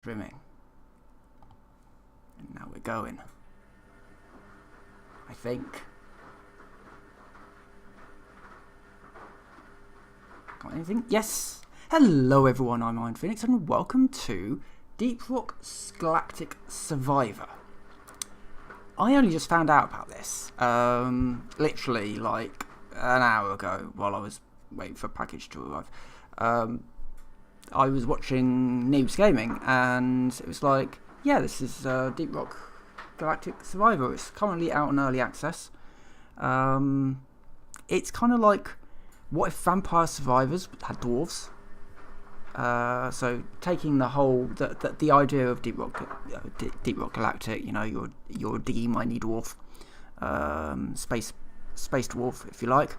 Trimming. And now we're going. I think. Got anything? Yes! Hello everyone, I'm Iron Phoenix and welcome to Deep Rock Galactic Survivor. I only just found out about this, literally like an hour ago while I was waiting for a package to arrive. I was watching Noobs Gaming and it was like, yeah, this is Deep Rock Galactic Survivor. It's currently out in early access. It's kind of like, what if Vampire Survivors had dwarves? So taking the whole the idea of Deep Rock Galactic, you know, you're a diggy mighty dwarf, space dwarf if you like,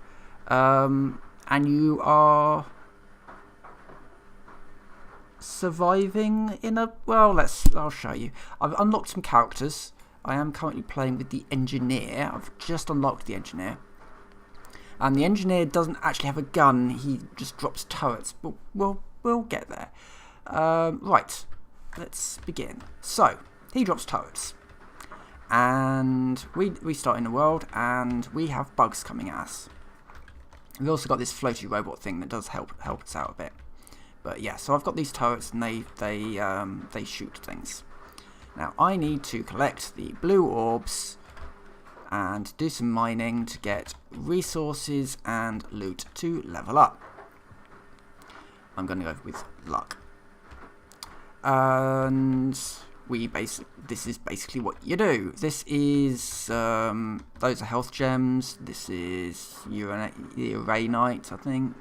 and you are surviving in a I'll show you. I've unlocked some characters. I am currently playing with the engineer. I've just unlocked the engineer. And the engineer doesn't actually have a gun, he just drops turrets. But we'll get there. Right, let's begin. So, he drops turrets. And we start in the world, and we have bugs coming at us. We've also got this floaty robot thing that does help us out a bit. But yeah, so I've got these turrets, and they shoot things. Now, I need to collect the blue orbs and do some mining to get resources and loot to level up. I'm going to go with luck. And this is basically what you do. This is, those are health gems. This is uranite, I think.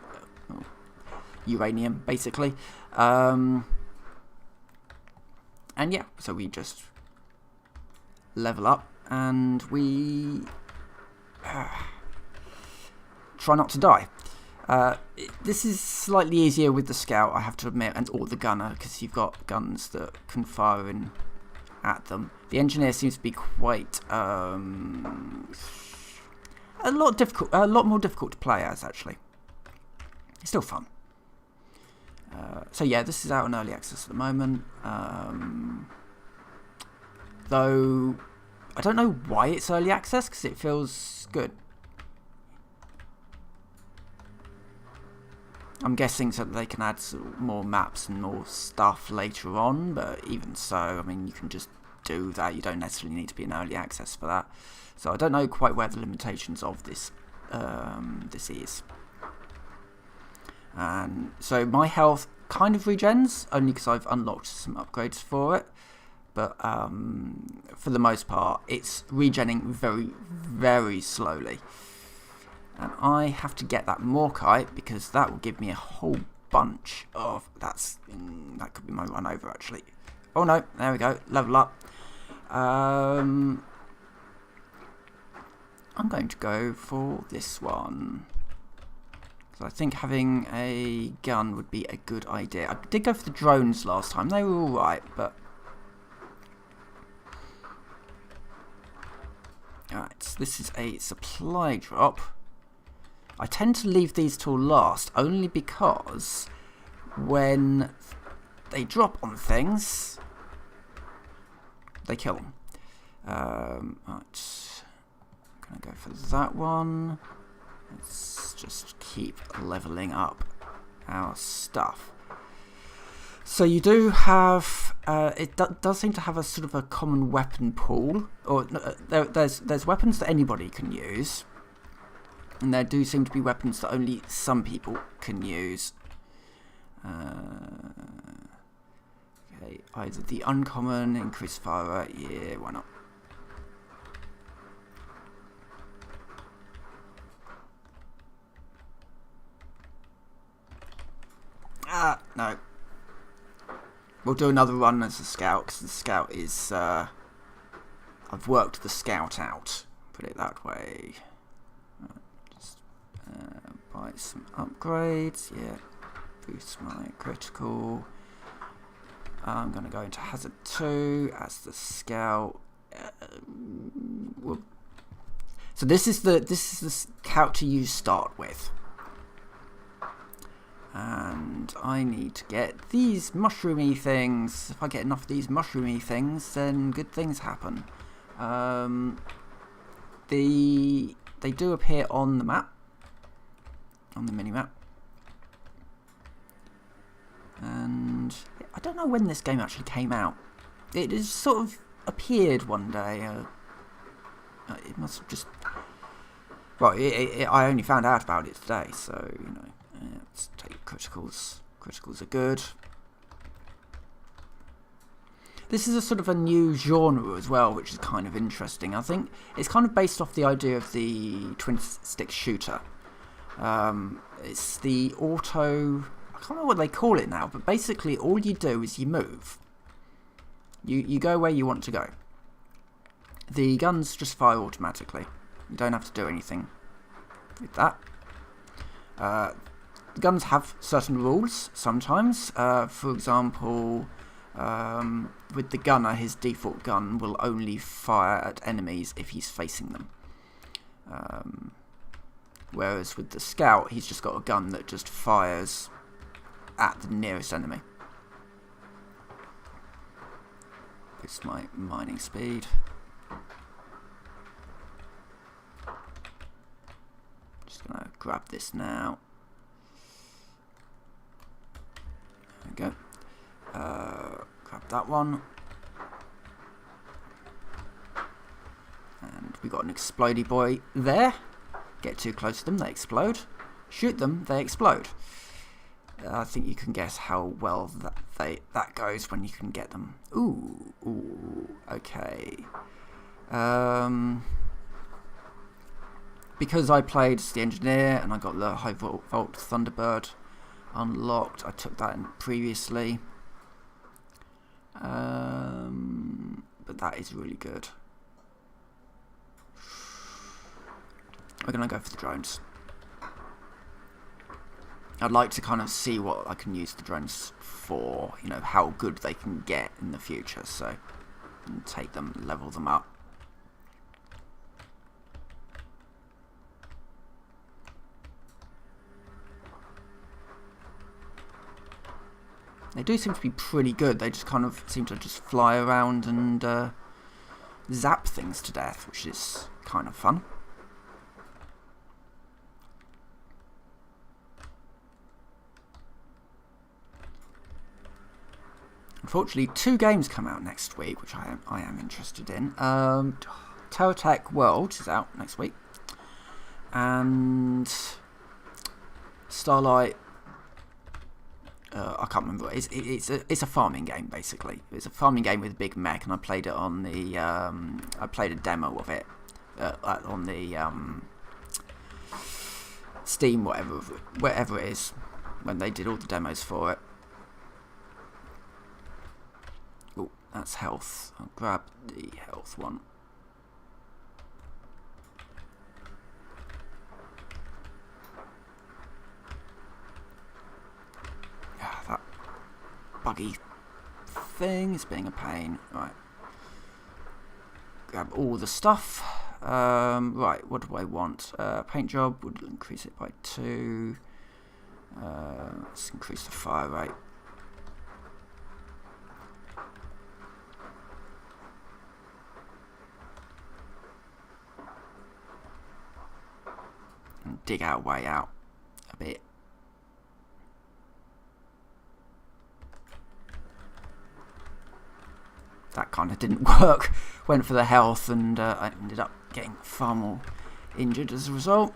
Uranium, basically. And yeah, so we just level up. And we try not to die. This is slightly easier with the scout, I have to admit, or the gunner, because you've got guns that can fire in at them. The engineer seems to be quite a lot more difficult to play as, actually. It's still fun. So yeah, this is out in early access at the moment. Though I don't know why it's early access, because it feels good. I'm guessing so that they can add more maps and more stuff later on, but even so, I mean, you can just do that. You don't necessarily need to be in early access for that. So I don't know quite where the limitations of this is. And so my health kind of regens, only because I've unlocked some upgrades for it. But for the most part, it's regenning very, very slowly. And I have to get that Morkite because that will give me a whole bunch of... that could be my run over, actually. Oh no, there we go, level up. I'm going to go for this one. So I think having a gun would be a good idea. I did go for the drones last time, they were alright, but... Alright, so this is a supply drop. I tend to leave these till last, only because when they drop on things, they kill them. Right, I'm going to go for that one. Let's just keep leveling up our stuff. So you do have, it does seem to have a sort of a common weapon pool, or there's weapons that anybody can use, and there do seem to be weapons that only some people can use. Okay, either the uncommon, increased fire rate, yeah, why not? No. We'll do another run as a scout, because the scout is, I've worked the scout out, put it that way. Just buy some upgrades, yeah, boost my critical. I'm going to go into Hazard 2 as the scout. So this is the character you start with. And I need to get these mushroomy things. If I get enough of these mushroomy things, then good things happen. They do appear on the map, on the mini-map. And I don't know when this game actually came out. It has sort of appeared one day. It must have just... Well, I only found out about it today, so, you know, let's take criticals. Criticals are good. This is a sort of a new genre as well, which is kind of interesting. I think it's kind of based off the idea of the twin-stick shooter. It's the auto... I can't remember what they call it now, but basically all you do is you move. You go where you want to go. The guns just fire automatically. You don't have to do anything with that. The guns have certain rules sometimes. For example, with the gunner, his default gun will only fire at enemies if he's facing them. Whereas with the scout, he's just got a gun that just fires at the nearest enemy. It's my mining speed. Just gonna grab this now. There we go. Grab that one. And we got an explodey boy there. Get too close to them, they explode. Shoot them, they explode. I think you can guess how well that goes when you can get them. Ooh, okay. Because I played the engineer and I got the high volt Thunderbird unlocked, I took that in previously. But that is really good. We're gonna go for the drones. I'd like to kind of see what I can use the drones for, you know, how good they can get in the future, so take them, level them up. They do seem to be pretty good. They just kind of seem to just fly around and zap things to death, which is kind of fun. Unfortunately, 2 games come out next week, which I am interested in. Terratech World is out next week, and Starlight. I can't remember. It's a farming game basically. It's a farming game with a big mech, and I played it on the. I played a demo of it on the Steam, wherever it is, when they did all the demos for it. Oh, that's health. I'll grab the health one. That buggy thing is being a pain. Right. Grab all the stuff. Right, what do I want? Paint job would increase it by 2. Let's increase the fire rate. And dig our way out a bit. That kind of didn't work. Went for the health and I ended up getting far more injured as a result.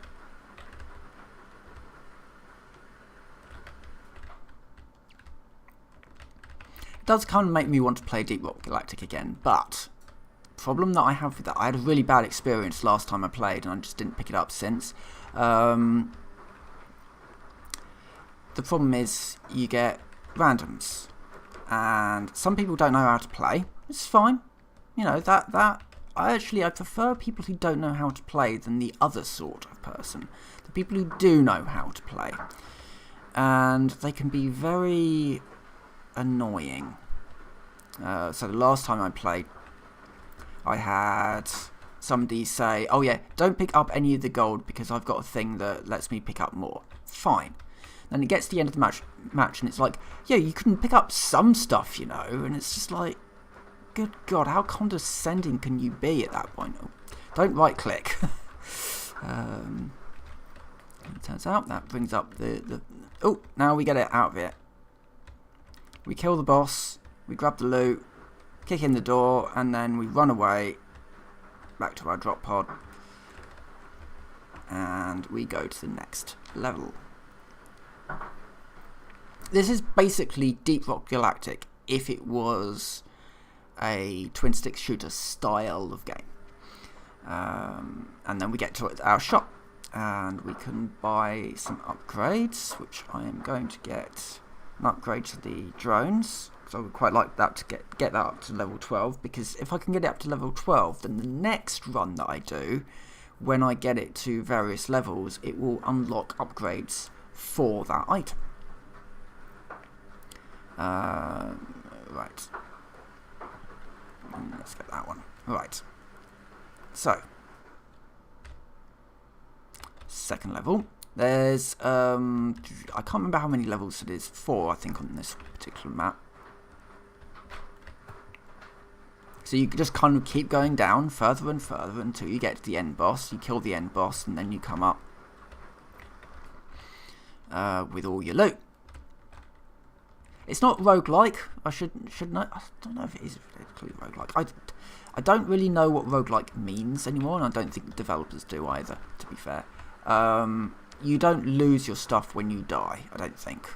It does kind of make me want to play Deep Rock Galactic again, but the problem that I have with that, I had a really bad experience last time I played and I just didn't pick it up since. The problem is you get randoms, and some people don't know how to play. It's fine, you know, that I prefer people who don't know how to play than the other sort of person, the people who do know how to play, and they can be very annoying. So the last time I played, I had somebody say, oh yeah, don't pick up any of the gold because I've got a thing that lets me pick up more. Fine. And it gets to the end of the match, and it's like, yeah, you can pick up some stuff, you know, and it's just like, good God, how condescending can you be at that point? Oh, don't right-click. It turns out that brings up the... Oh, now we get it out of it. We kill the boss, we grab the loot, kick in the door, and then we run away back to our drop pod. And we go to the next level. This is basically Deep Rock Galactic if it was a twin-stick shooter style of game. And then we get to our shop, and we can buy some upgrades, which I am going to get an upgrade to the drones, because I would quite like that to get that up to level 12, because if I can get it up to level 12, then the next run that I do, when I get it to various levels, it will unlock upgrades for that item. Right. Let's get that one. Right. So, second level. There's, I can't remember how many levels it is. 4, I think, on this particular map. So you can just kind of keep going down further and further until you get to the end boss. You kill the end boss, and then you come up with all your loot. It's not roguelike. I should know. I don't know if it is particularly roguelike. I don't really know what roguelike means anymore, and I don't think the developers do either, to be fair. You don't lose your stuff when you die, I don't think.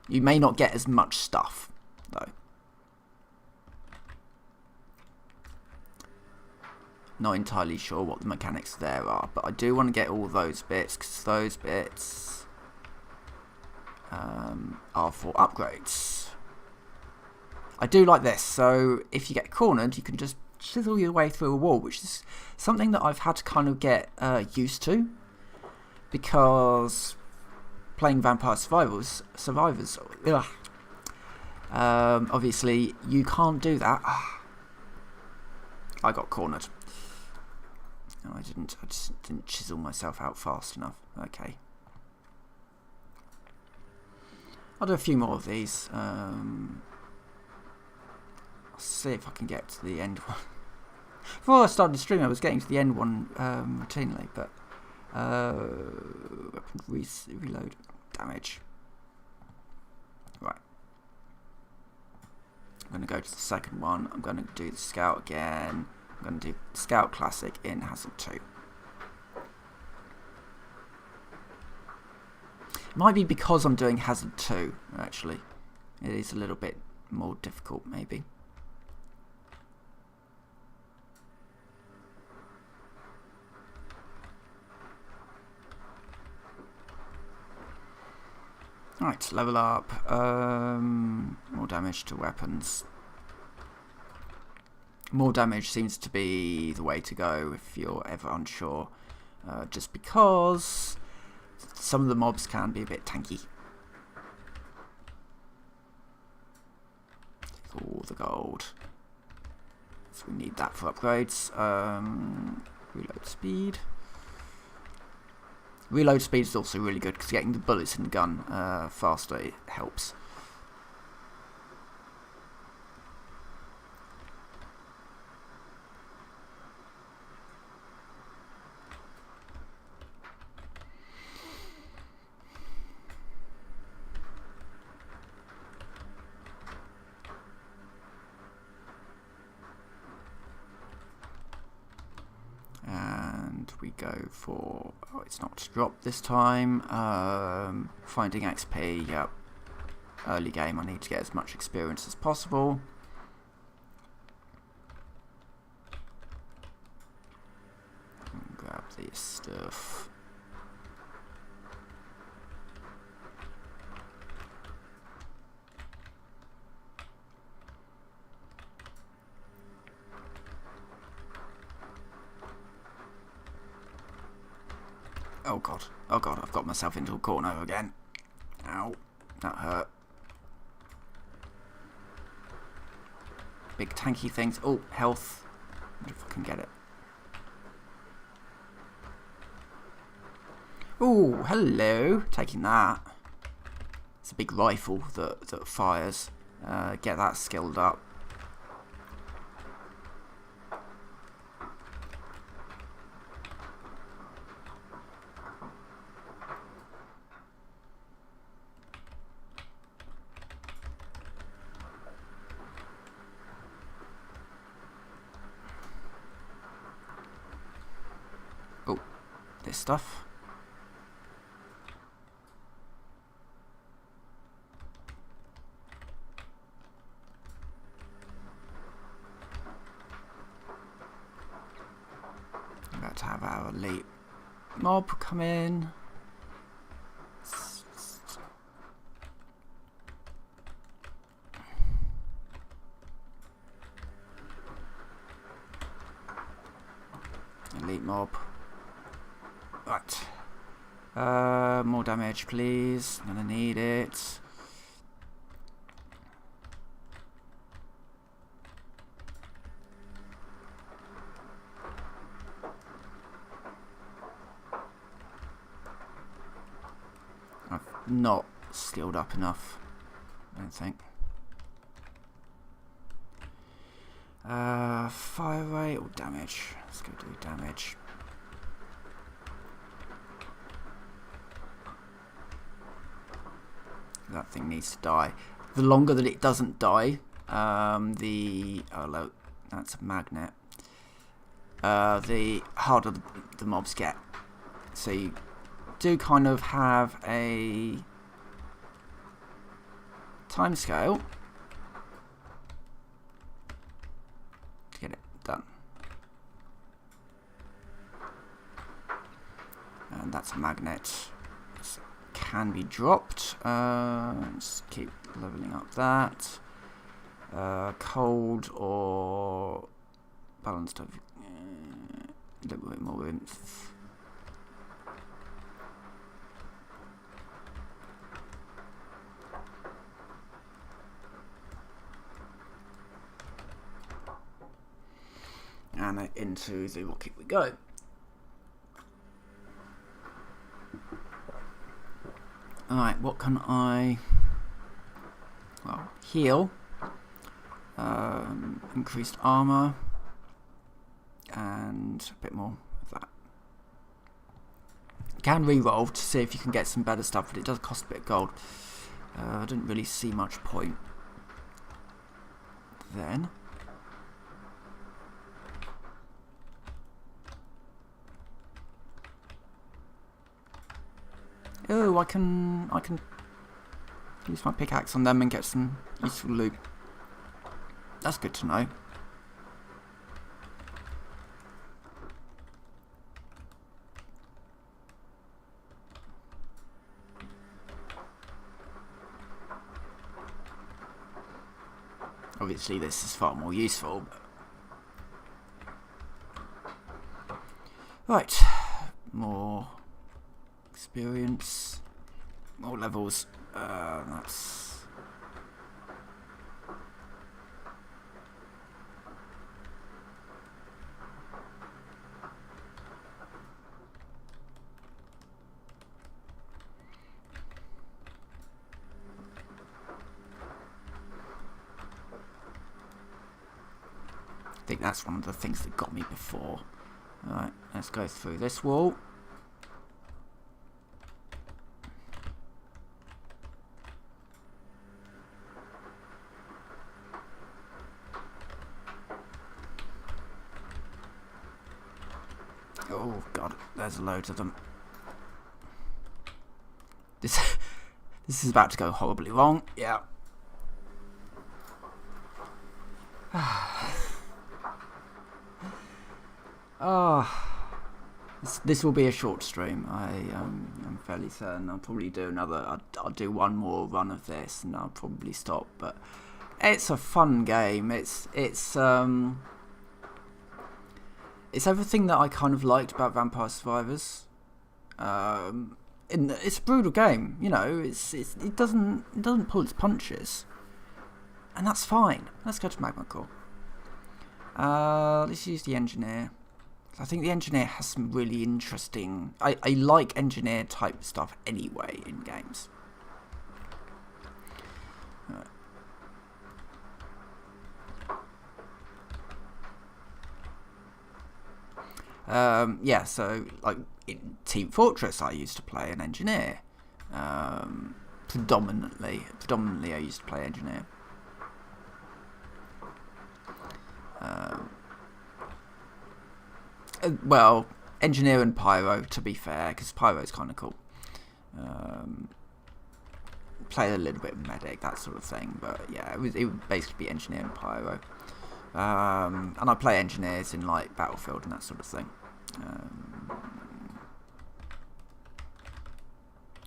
You may not get as much stuff, though. Not entirely sure what the mechanics there are, but I do want to get all those bits, because those bits are for upgrades. I do like this, so if you get cornered, you can just chisel your way through a wall, which is something that I've had to kind of get used to, because playing Vampire Survivors, obviously you can't do that. I got cornered. No, I didn't. I just didn't chisel myself out fast enough. Okay. I'll do a few more of these. I'll see if I can get to the end one. Before I started the stream, I was getting to the end one routinely, but reload damage. Right. I'm going to go to the second one. I'm going to do the Scout again. I'm going to do Scout Classic in Hazard 2. It might be because I'm doing Hazard 2, actually. It is a little bit more difficult, maybe. Right, level up. More damage to weapons. More damage seems to be the way to go if you're ever unsure. Just because some of the mobs can be a bit tanky. All the gold. So we need that for upgrades. Reload speed. Reload speed is also really good because getting the bullets in the gun faster it helps. We go for, oh, it's not dropped this time, finding XP. Yep, early game I need to get as much experience as possible. And grab this stuff. Oh god, I've got myself into a corner again. Ow, that hurt. Big tanky things. Oh, health. I wonder if I can get it. Oh, hello. Taking that. It's a big rifle that fires. Get that skilled up. Oh, this stuff. About to have our elite mob come in. Elite mob. Right. More damage, please. I'm gonna need it. I've not skilled up enough, I don't think. Fire rate or damage? Let's go do damage. That thing needs to die. The longer that it doesn't die, look, that's a magnet. The harder the mobs get. So you do kind of have a time scale to get it done. And that's a magnet. This can be dropped. Let's keep leveling up that. Cold or balanced over. A little bit more oomph. And into the rocket we go. Alright, what can I... Well, heal. Increased armor. And a bit more of that. You can re-roll to see if you can get some better stuff, but it does cost a bit of gold. I didn't really see much point then. Oh, I can use my pickaxe on them and get some useful loot. That's good to know. Obviously this is far more useful. Right, more experience, more levels. That's I think that's one of the things that got me before. Alright, let's go through this wall. Oh god, there's a load of them. This is about to go horribly wrong. Yeah. This will be a short stream. I'm fairly certain. I'll probably do another. I'll do one more run of this, and I'll probably stop. But it's a fun game. It's everything that I kind of liked about Vampire Survivors. It's a brutal game. You know, it doesn't pull its punches, and that's fine. Let's go to Magma Core. Let's use the engineer. I think the engineer has some really interesting... I like engineer type stuff anyway in games. Yeah, so like in Team Fortress I used to play an engineer. Predominantly I used to play engineer. Well, engineer and pyro, to be fair, because pyro's kind of cool. Play a little bit of medic, that sort of thing, but yeah, it would basically be engineer and pyro. And I play engineers in like Battlefield and that sort of thing.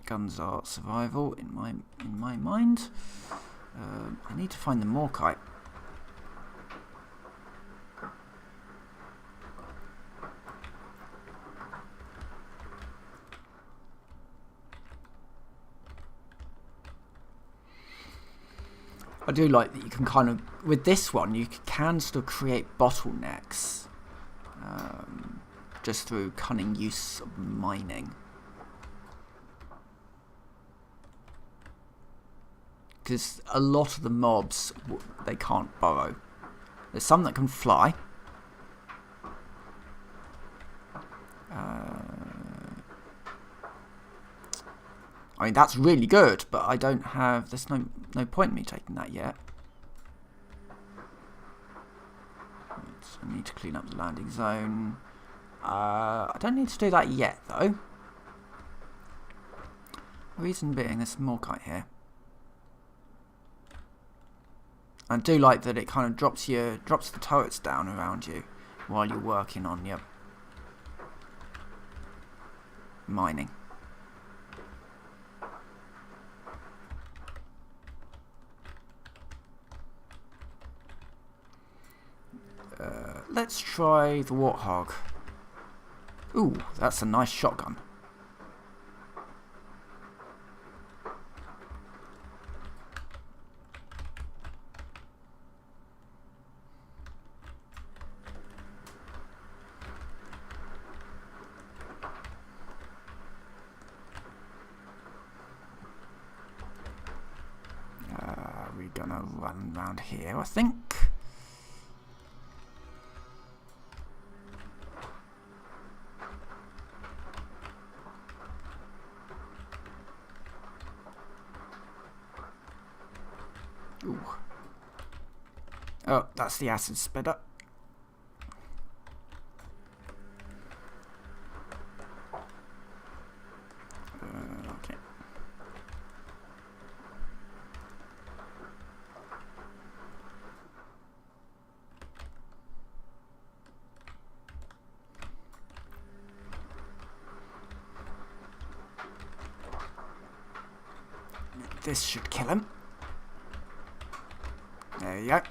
Guns are survival in my mind. I need to find the Morkite. I do like that you can kind of, with this one, you can still create bottlenecks just through cunning use of mining. Because a lot of the mobs, they can't burrow. There's some that can fly. I mean, that's really good, but I don't have... There's no point in me taking that yet. I need to clean up the landing zone. I don't need to do that yet, though. The reason being, there's some Morkite here. I do like that it kind of drops the turrets down around you while you're working on your mining. Let's try the Warthog. Ooh, that's a nice shotgun. We're gonna run around here, I think. Ooh. Oh, that's the acid spitter. Okay. This should kill him. There you go.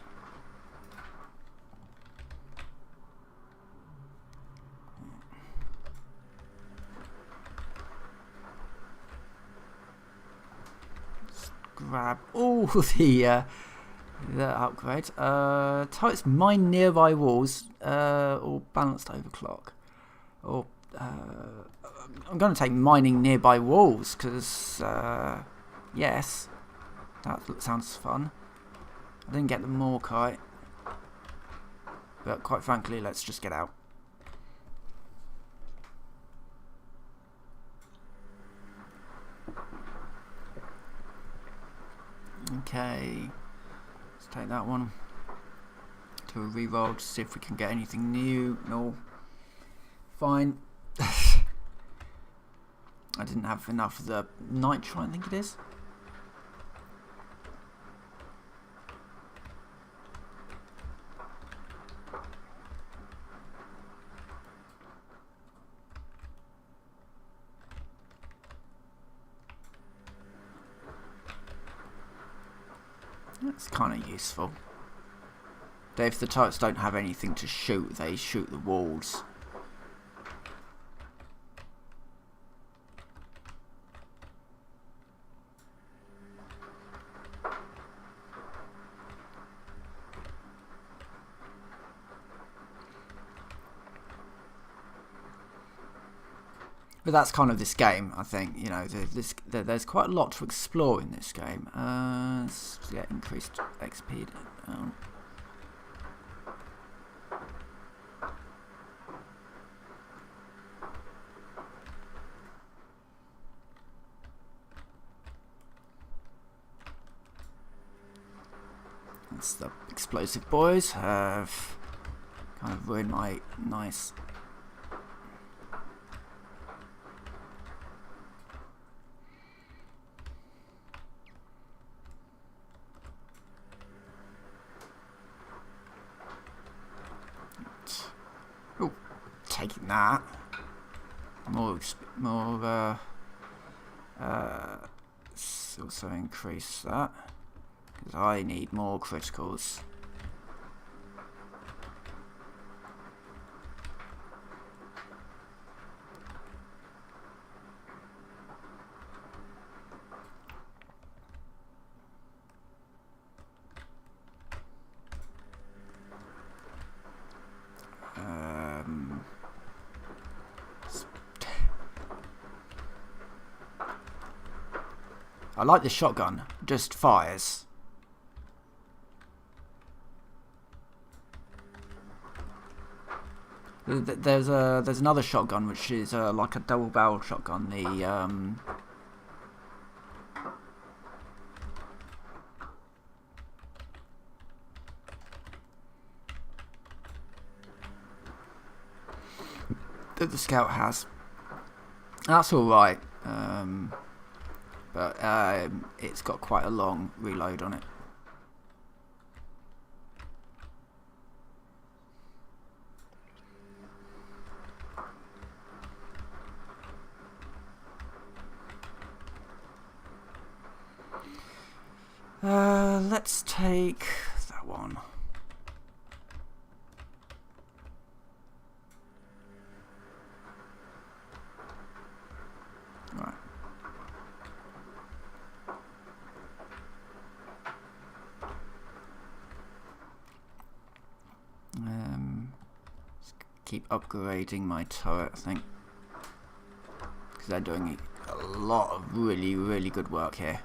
Let's grab all the upgrade. Turrets mine nearby walls or balanced overclock. Or I'm going to take mining nearby walls because yes, that sounds fun. I didn't get the Morkite, but quite frankly, let's just get out. Okay, let's take that one to a reroll to see if we can get anything new. No, fine. I didn't have enough of the nitro, I think it is. That's kind of useful. If the turrets don't have anything to shoot, they shoot the walls. But that's kind of this game, I think. You know, there's quite a lot to explore in this game. Let's get increased XP. That's the explosive boys have kind of ruined my nice. Oh, taking that. More. Also increase that. Because I need more criticals. I like the shotgun, just fires. There's another shotgun which is like a double-barreled shotgun. That the scout has. That's all right, but it's got quite a long reload on it. Let's take that one. Right. Let's keep upgrading my turret, I think, because they're doing a lot of really, really good work here.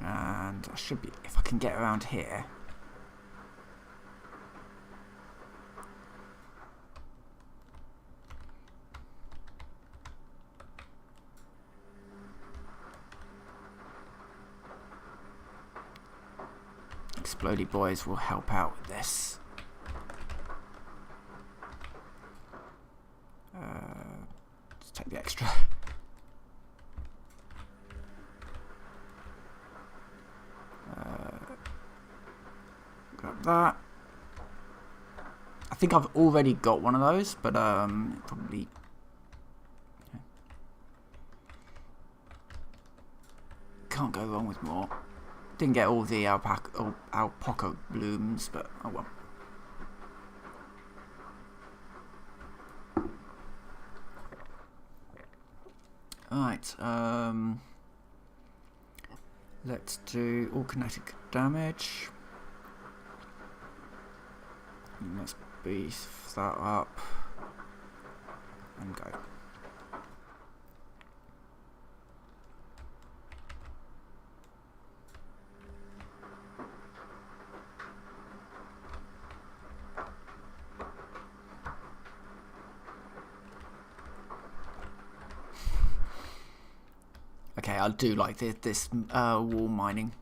And I should be, if I can get around here. Explodey boys will help out with this. Let's take the extra. Grab that. I think I've already got one of those, but probably can't go wrong with more. Didn't get all the alpaca blooms, but oh well. Alright, let's do all kinetic damage. And let's beef that up and go. Okay, I do like this wall mining.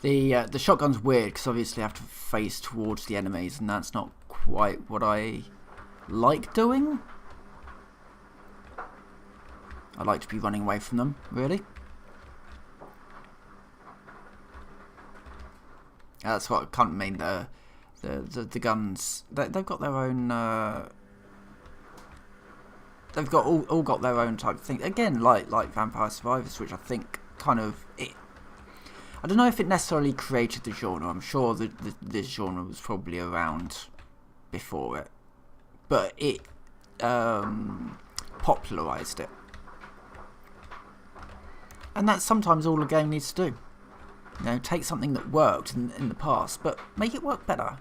The shotgun's weird because obviously I have to face towards the enemies, and that's not quite what I like doing. I like to be running away from them, really. That's what I can't mean. The guns, they've got their own. They've got all got their own type of thing. Again, like Vampire Survivors, which I think kind of I don't know if it necessarily created the genre. I'm sure that this genre was probably around before it, but it popularised it. And that's sometimes all a game needs to do. You know, take something that worked in the past, but make it work better.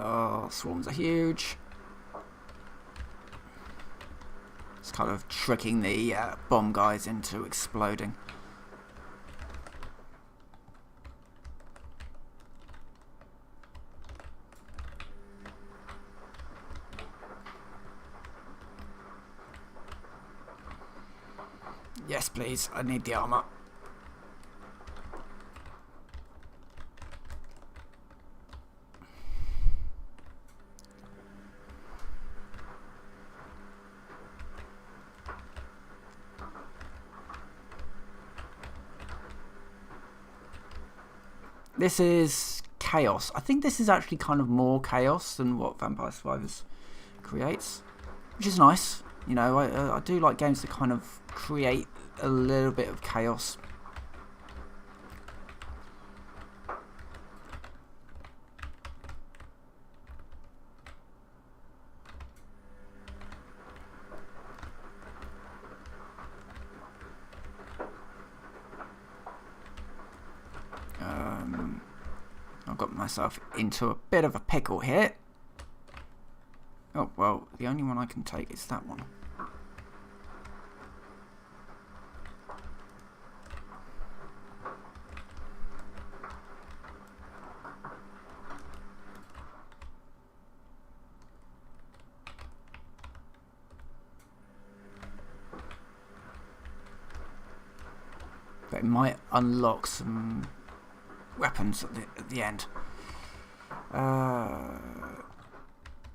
Oh, swarms are huge. It's kind of tricking the bomb guys into exploding. Yes, please. I need the armor. This is chaos. I think this is actually kind of more chaos than what Vampire Survivors creates, which is nice. You know, I do like games that kind of create a little bit of chaos. I've got myself into a bit of a pickle here. Oh, well, the only one I can take is that one. But it might unlock some weapons at the end.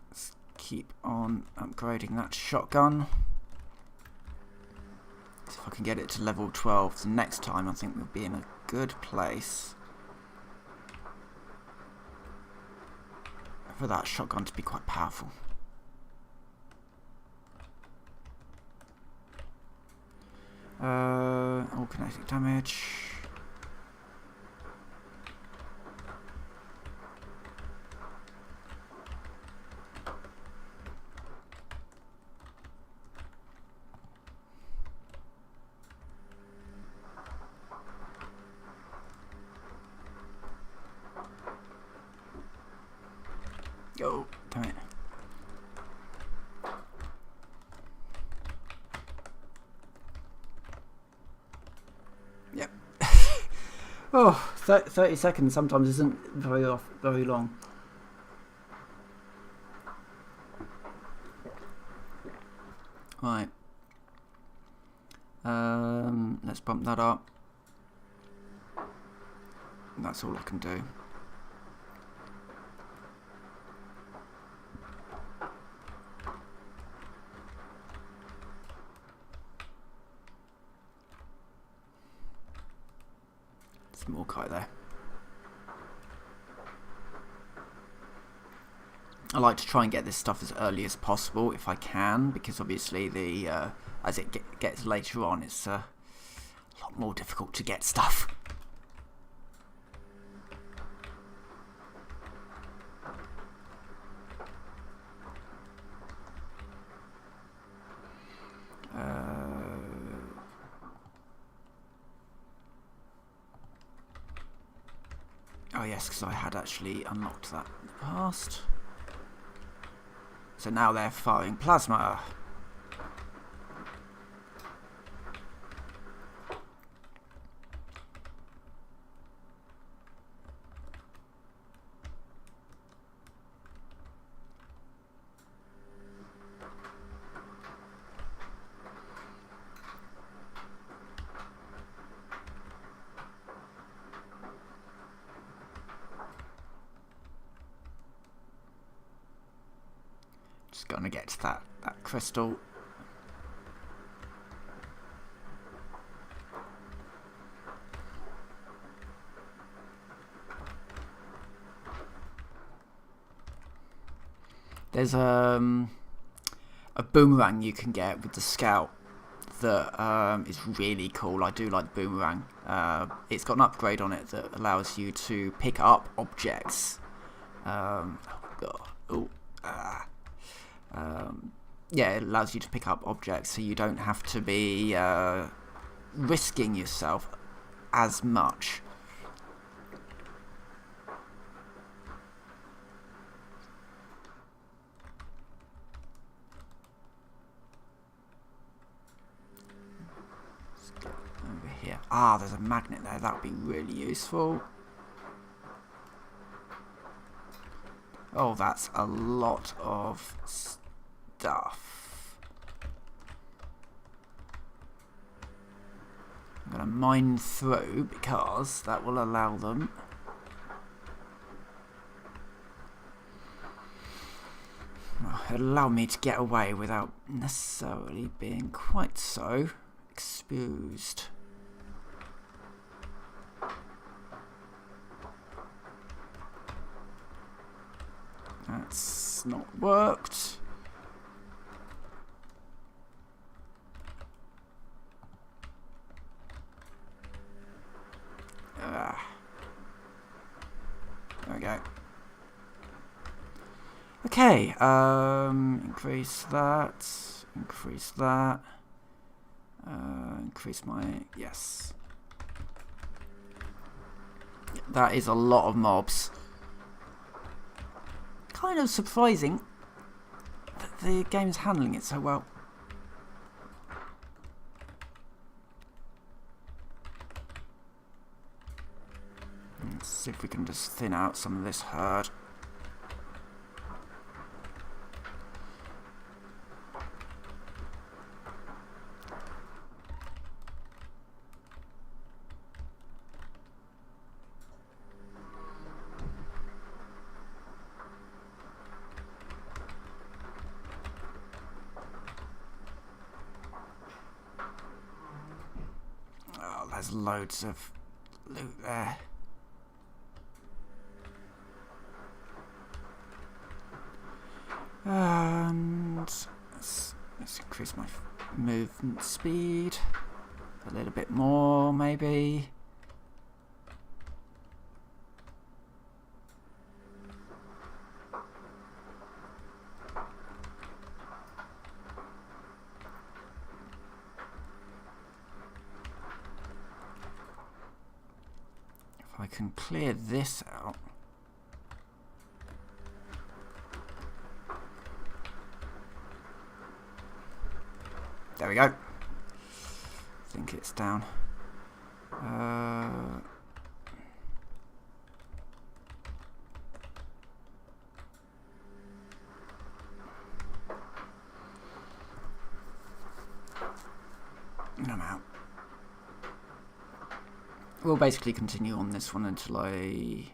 Let's keep on upgrading that shotgun. So if I can get it to level 12, the next time I think we'll be in a good place for that shotgun to be quite powerful. All kinetic damage. Oh, damn it. Yep. Oh, 30 seconds sometimes isn't very long. Right. Let's bump that up. That's all I can do. More kite there. I like to try and get this stuff as early as possible if I can, because obviously the as it gets later on, it's a lot more difficult to get stuff. Oh yes, because I had actually unlocked that in the past. So now they're firing plasma. Just gonna get to that crystal. There's a boomerang you can get with the scout that is really cool. I do like the boomerang. It's got an upgrade on it that allows you to pick up objects. Yeah, it allows you to pick up objects, so you don't have to be risking yourself as much. Over here. Ah, there's a magnet there. That would be really useful. Oh, that's a lot of stuff. I'm going to mine through because that will allow them. Well, it'll allow me to get away without necessarily being quite so exposed. That's not worked. There we go. Okay, increase that, increase my, yes. That is a lot of mobs. Kind of surprising that the game's handling it so well. Let's see if we can just thin out some of this herd. Oh, there's loads of loot there. And let's increase my movement speed a little bit more, maybe. If I can clear this out. There we go. I think it's down. And I'm out. We'll basically continue on this one until I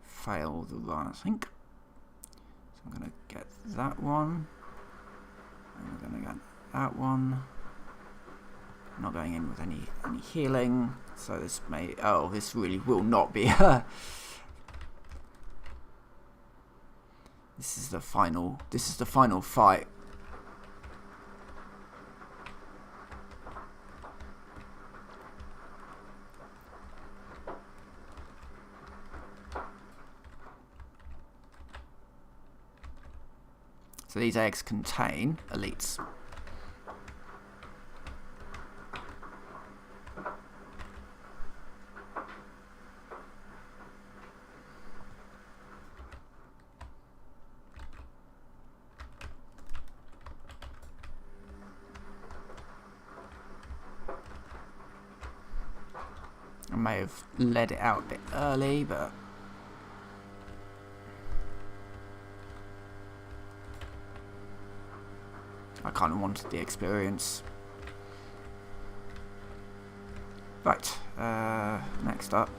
fail the run, I think. So I'm going to get that one. And we're going to get that one. I'm not going in with any healing, so this may. Oh, this really will not be. This is the final. This is the final fight. So these eggs contain elites. I may have let it out a bit early, but I kind of wanted the experience. Right, next up,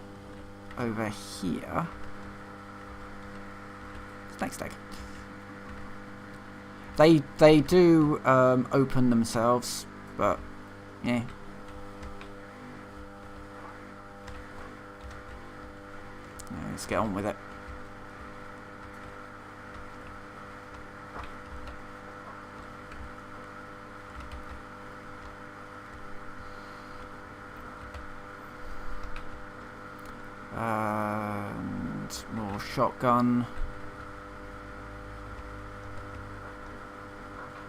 over here, next egg. They do open themselves, but yeah. Let's get on with it. And more shotgun.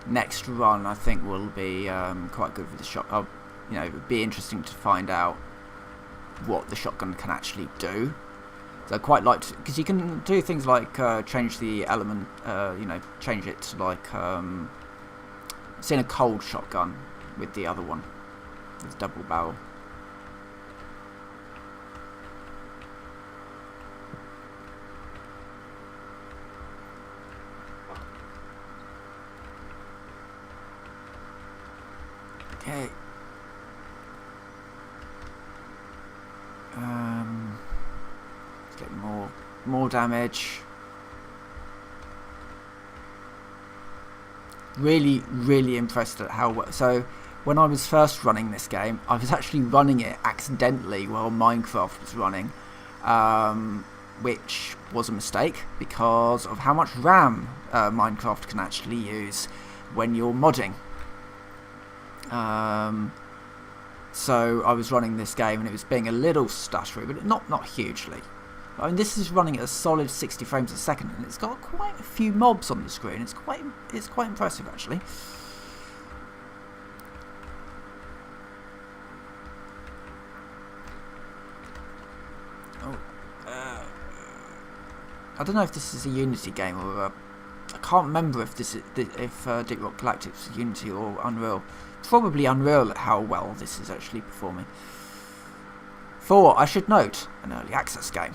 Next run, I think, will be quite good with the shotgun. You know, it would be interesting to find out what the shotgun can actually do. So I quite like to, because you can do things like change the element, you know, change it to like it's in a cold shotgun with the other one. It's double barrel. Okay. Let's get more damage. Really impressed at how so. When I was first running this game, I was actually running it accidentally while Minecraft was running, which was a mistake because of how much RAM Minecraft can actually use when you're modding. So I was running this game and it was being a little stuttery, but not hugely. I mean, this is running at a solid 60 frames a second, and it's got quite a few mobs on the screen. It's quite impressive, actually. Oh, I don't know if this is a Unity game or I can't remember if Deep Rock Galactic is Unity or Unreal. Probably Unreal at how well this is actually performing. For, I should note, an early access game.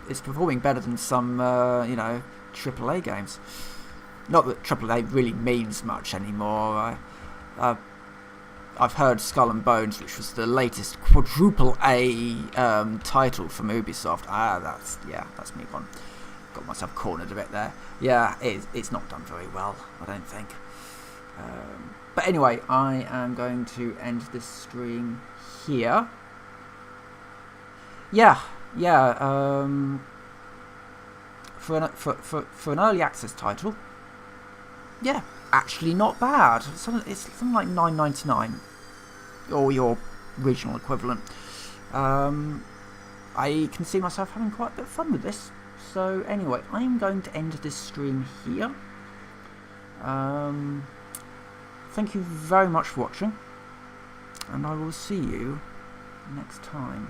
It's performing better than some, you know, AAA games. Not that AAA really means much anymore. I've heard Skull and Bones, which was the latest quadruple A title from Ubisoft. That's me gone. Got myself cornered a bit there. Yeah, it's not done very well, I don't think. But anyway, I am going to end this stream here. Yeah. For an early access title, yeah, actually not bad. It's something like $9.99, or your regional equivalent. I can see myself having quite a bit of fun with this. So anyway, I am going to end this stream here. Thank you very much for watching, and I will see you next time.